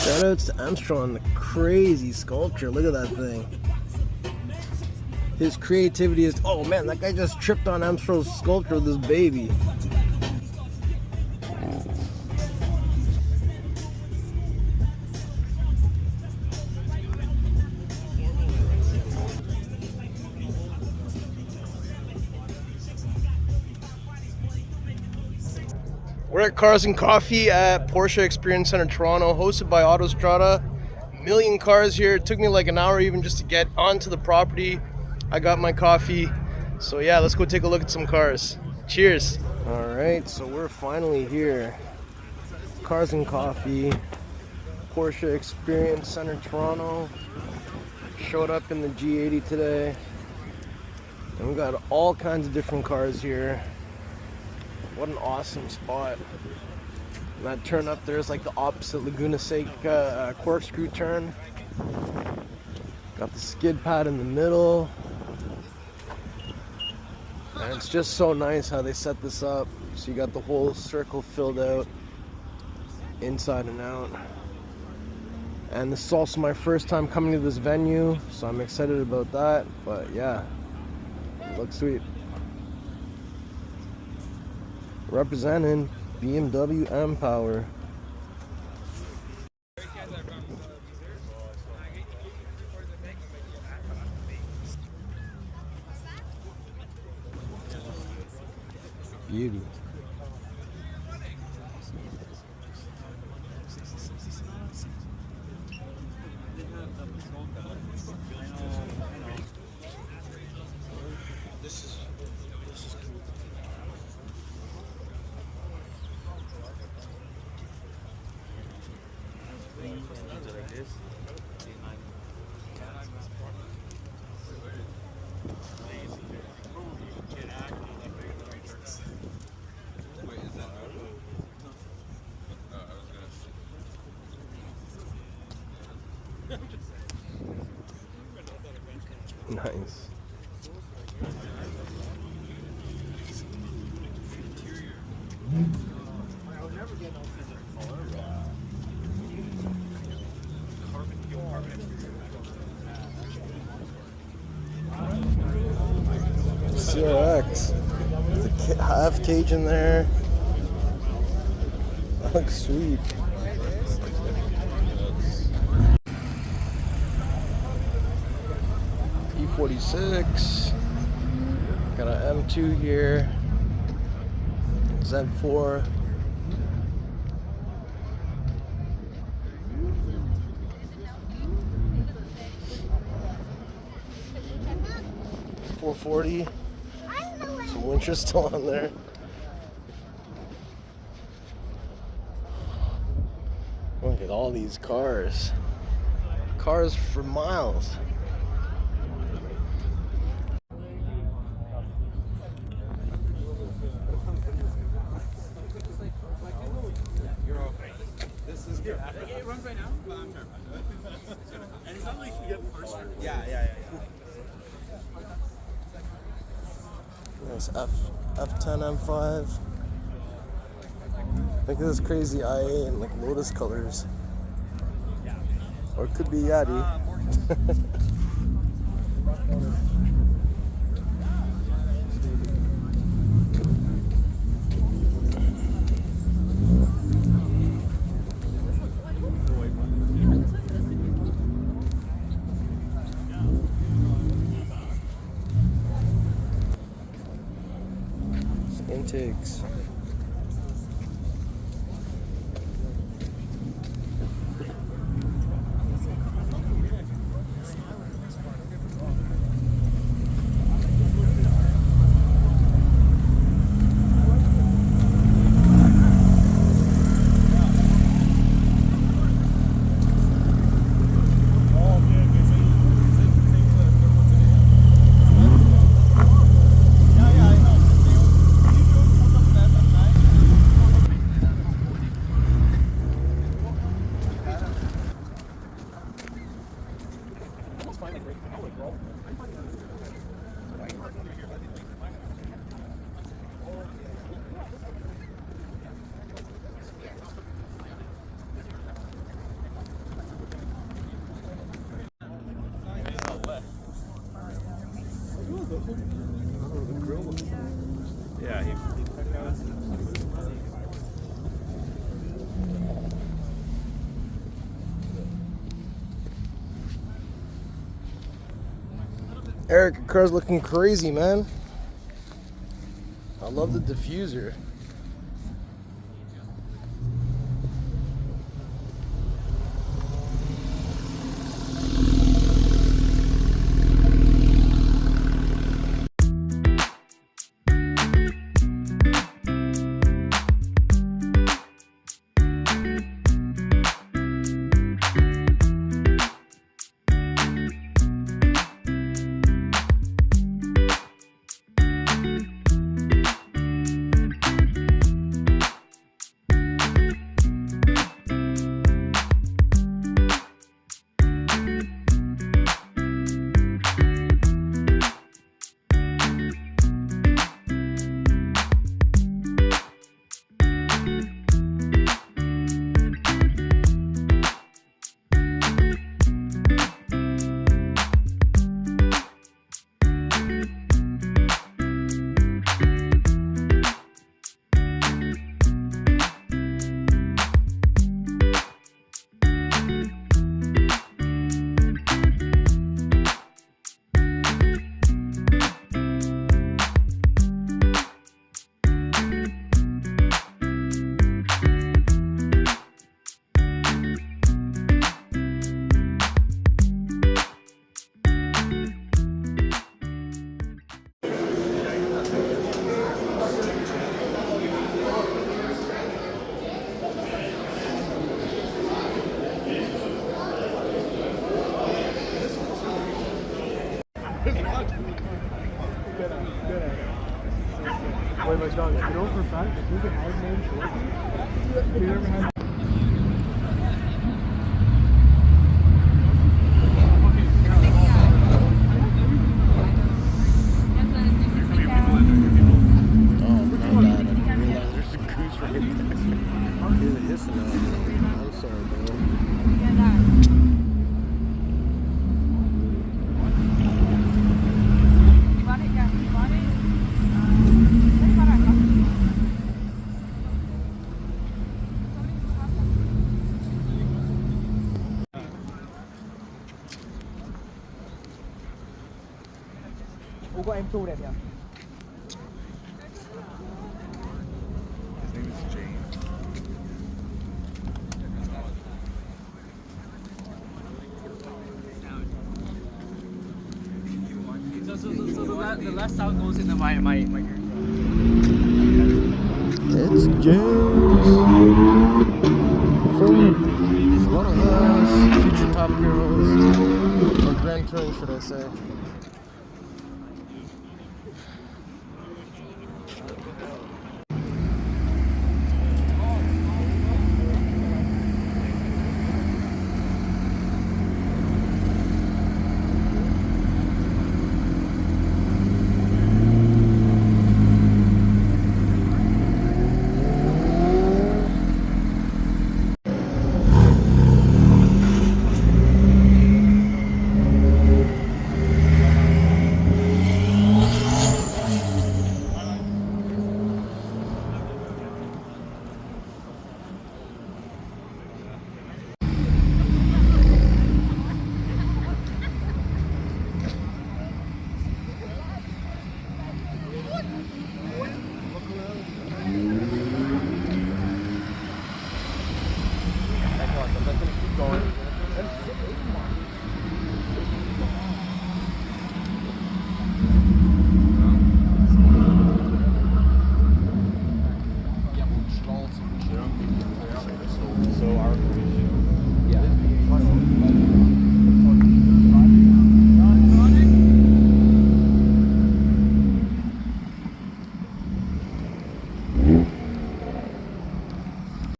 Shoutouts to Armstrong, the crazy sculpture. Look at that thing. His creativity is... Oh man, that guy just tripped on Armstrong's sculpture with his baby. We're at Cars and Coffee at Porsche Experience Center Toronto, hosted by Autostrada. A million cars here. It took me like an hour even just to get onto the property. I got my coffee. So yeah, let's go take a look at some cars. Cheers. All right, so we're finally here. Cars and Coffee, Porsche Experience Center Toronto. Showed up in the G80 today. And we got all kinds of different cars here. What an awesome spot. And that turn up there is like the opposite Laguna Seca corkscrew turn. Got the skid pad in the middle. And it's just so nice how they set this up. So you got the whole circle filled out, inside and out. And this is also my first time coming to this venue, so I'm excited about that. But yeah, it looks sweet. Representing BMW M Power. Beauty. This is cool. Nice. CRX. There's a half cage in there. That looks sweet. E46. Got an M2 here. Z4. .440. Some winches still on there. Look at all these cars. Cars for miles. It runs right now, but I'm sure. And it's not like you get first. Yeah. There's F10 M5. Look at this crazy IA in like Lotus colors. Or it could be Yachty. Intakes. Eric, your car's looking crazy, man. I love the diffuser. Wait, my dog, you know for a fact, if we can hide name shortly, we never had. Ủa có em Chu đẹp nhỉ? His name is James. So the last sound goes into my ear. It's James from one of us future Top Girls, or Grand Touring, should I say.